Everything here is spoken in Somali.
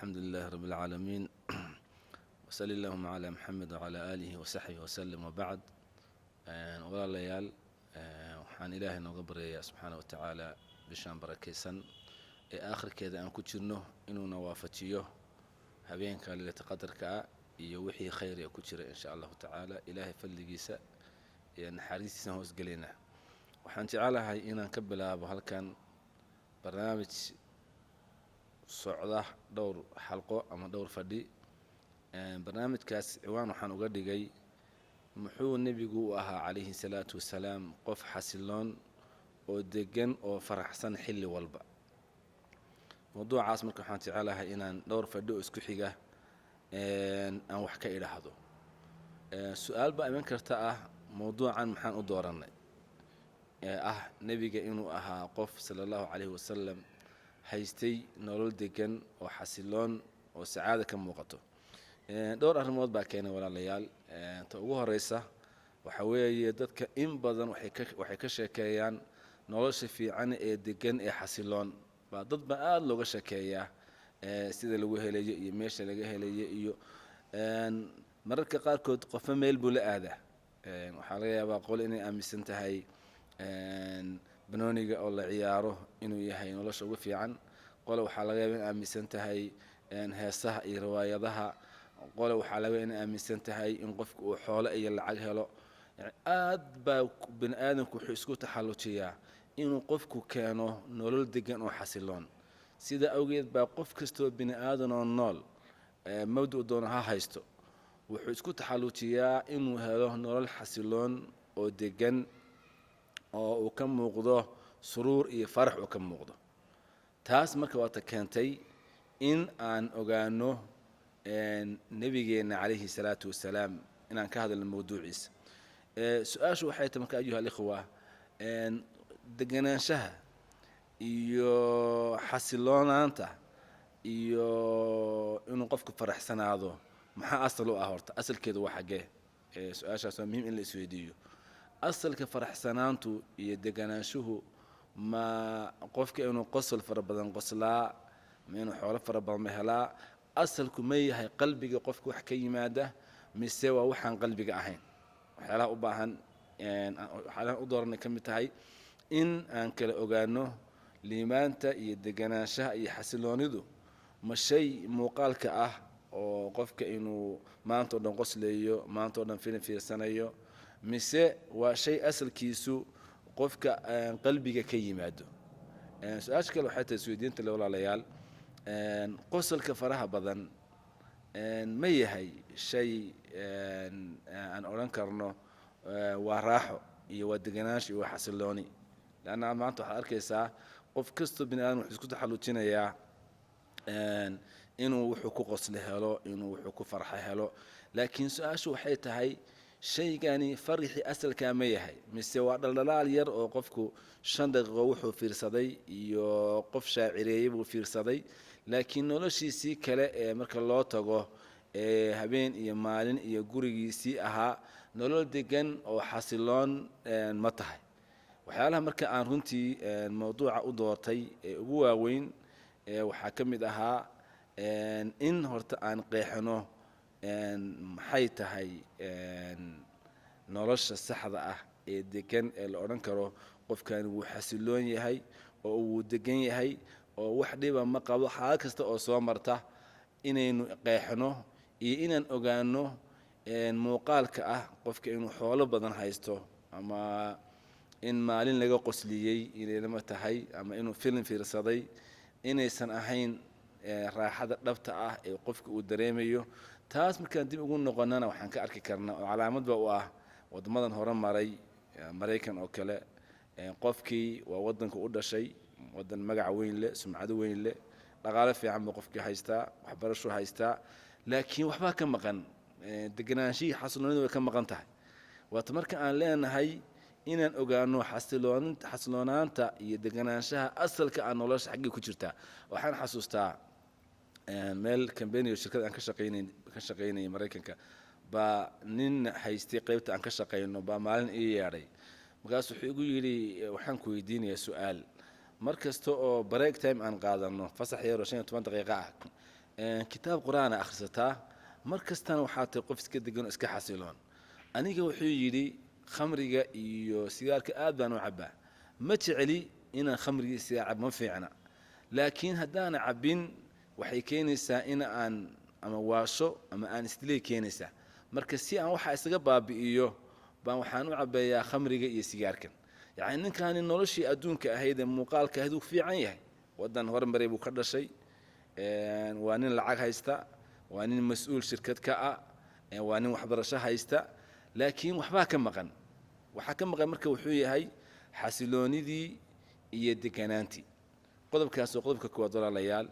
الحمد لله رب العالمين وصل اللهم على محمد وعلى آله وصحبه وسلم وبعد walaalayaal waxaan ilaahay nooga baryayaa subxaana wa tacaala bishaan barakaysan ee aakhirkeeda aan ku jirno inuuna waafajiyo habeenka leylata qadarka ah iyo wixii khayr ee ku jira insha allahu tacaala ilaahay fadligiisa iyo naxariistiisa hoos gelina waxaan jecelahay inaan ka bilaabo halkan barnaamij socda dhowr xalqo ama dhowr fadhi barnaamijkaas ciwaan waxaan uga dhigay muxuu nebigu u ahaa calayhi salaatu wasalaam qof xasiloon oo degan oo faraxsan xilli walba mawduucaas marka waxaan jecelahay inaan dhowr fadhi oo isku xiga aan wax ka idhaahdo su-aal baa iman karta ah mawduucan maxaan u doorannay nebiga inuu ahaa qof sala allahu calayhi wasalam haystay nolol degan oo xasiloon oo sacaada ka muuqato dhowr arrimood baa keenay walaalayaal ta ugu horeysa waxa weeye dadka in badan waxay ka sheekeeyaan nolosha fiican ee degan ee xasiloon baa dad ba aada looga sheekeeyaa sida lagu helayo iyo meesha laga helayo iyo mararka qaarkood qofba meel buu la aadaa waxaa laga yaabaa qol inay aaminsan tahay banooniga oo la ciyaaro inuu yahay nolosha ugu fiican qole waxaa laga yaabaa inay aaminsan tahay heesaha iyo riwaayadaha qole waxaa laga yaabaa inay aaminsan tahay in qofku uu xoolo iyo lacag helo aad baa bini aadamku wuxuu isku taxallujiyaa inuu qofku keeno nolol degan oo xasiloon sida awgeed baa qof kastoo bini aadan oo nool mawduc doona ha haysto wuxuu isku taxallujiyaa inuu helo nolol xasiloon oo degan oo uu ka muuqdo suruur iyo farax uu ka muuqdo taas marka waata keentay in aan ogaano nabigeenna calayhi salaatu wasalaam inaan ka hadalno mawduuciisa su-aashu waxay tahay marka ayuha alikhwa deganaanshaha iyo xasiloonaanta iyo inuu qofku faraxsanaado maxaa asal u ah horta asalkeedu waa xaggee su-aashaas waa muhiim in la isweydiiyo asalka faraxsanaantu iyo deganaanshuhu ma qofka inuu qosol fara badan qoslaa ma inuu xoolo fara badan helaa asalku ma yahay qalbiga qofka wax ka yimaada mise waa waxaan qalbiga ahayn waxyaalaha u baahan waxyaalaha u dooranay ka mid tahay in aan kala ogaano liimaanta iyo deganaanshaha iyo xasiloonidu ma shay muuqaalka ah oo qofka inuu maanta oo dhan qoslayo maanta oo dhan fiirsanayo mise waa shay asalkiisu qofka qalbiga ka yimaado su-aasha kale waxay tahay isweydiinta le walaalayaal qosolka faraha badan ma yahay shay aan odhan karno waa raaxo iyo waa deganaansho iyo waa xasilooni leanna maanta waxaad arkaysaa qof kastoo bini aadam wuxuu isku taxallujinayaa inuu wuxuu ku qosle helo inuu wuxuu ku farxo helo laakiin su-aashu waxay tahay shaygani farixii asalkaa ma yahay mise waa dhaldhalaal yar oo qofku 5 daqiiqo wuxuu fiirsaday iyo qof shaacireeyay buu fiirsaday laakiin noloshiisii kale ee marka loo tago habeen iyo maalin iyo gurigiisii ahaa nolol degan oo xasiloon ma tahay waxyaalaha marka aan runtii mawduuca u doortay ee ugu waaweyn waxaa ka mid ahaa in horta aan qeexno maxay tahay nolosha saxda ah ee degan ee la odhan karo qofkani wuu xasiloon yahay oo wuu degan yahay oo wax dhiba ma qabo xaalad kasta oo soo marta inaynu qeexno iyo inaan ogaano muuqaalka ah qofka inuu xoolo badan haysto ama in maalin laga qosliyey inaynama tahay ama inuu filim fiirsaday inaysan ahayn raaxada dhabta ah ee qofka uu dareemayo taas markaan dib ugu noqonana waxaan ka arki karnaa oo calaamadba u ah waddamadan hore maray maraykan oo kale qofkii waa waddanka u dhashay waddan magac weyn leh sumcado weyn leh dhaqaale fiican buu qofkii haystaa waxbarasho haystaa laakiin waxbaa ka maqan deganaanshihii xasiloonida way ka maqan tahay waata marka aan leenahay inaan ogaano xasiloonaanta iyo deganaanshaha asalka aan nolosha xaggii ku jirtaa waxaan xasuustaa meel kambeniyo shirkad aan ka shaqaynayay maraykanka baa nin haystay qaybta aan ka shaqayno baa maalin ii yeedhay markaas wuxuu igu yidhi waxaan ku weydiinayaa su-aal mar kasta oo break time aan qaadano fasax yaroo 15 daqiiqo ah kitaab qur-aana akhrisataa mar kastana waxaa tahay qof iska degan oo iska xasiloon. aniga wuxuu yidhi khamriga iyo sigaarka aad baan u cabbaa, ma jeceli inaan khamriga sigaar cab, ma fiicna, laakiin haddaan cabbin waxay keenaysaa in aan ama waasho ama aan isdilay keenaysaa. marka si aan waxa isaga baabi'iyo baan waxaan u cabbeeyaa khamriga iyo sigaarkan. yacni ninkaani noloshii adduunka ahayd ee muuqaalka ahayd uu fiican yahay, waddan hormaray buu ka dhashay, waa nin lacag haysta, waa nin mas-uul shirkad ka ah, waa nin waxbarasho haysta, laakiin waxbaa ka maqan. waxaa ka maqan marka wuxuu yahay xasiloonidii iyo deganaantii. qodobkaas waa qodobka koowaad walaalayaal.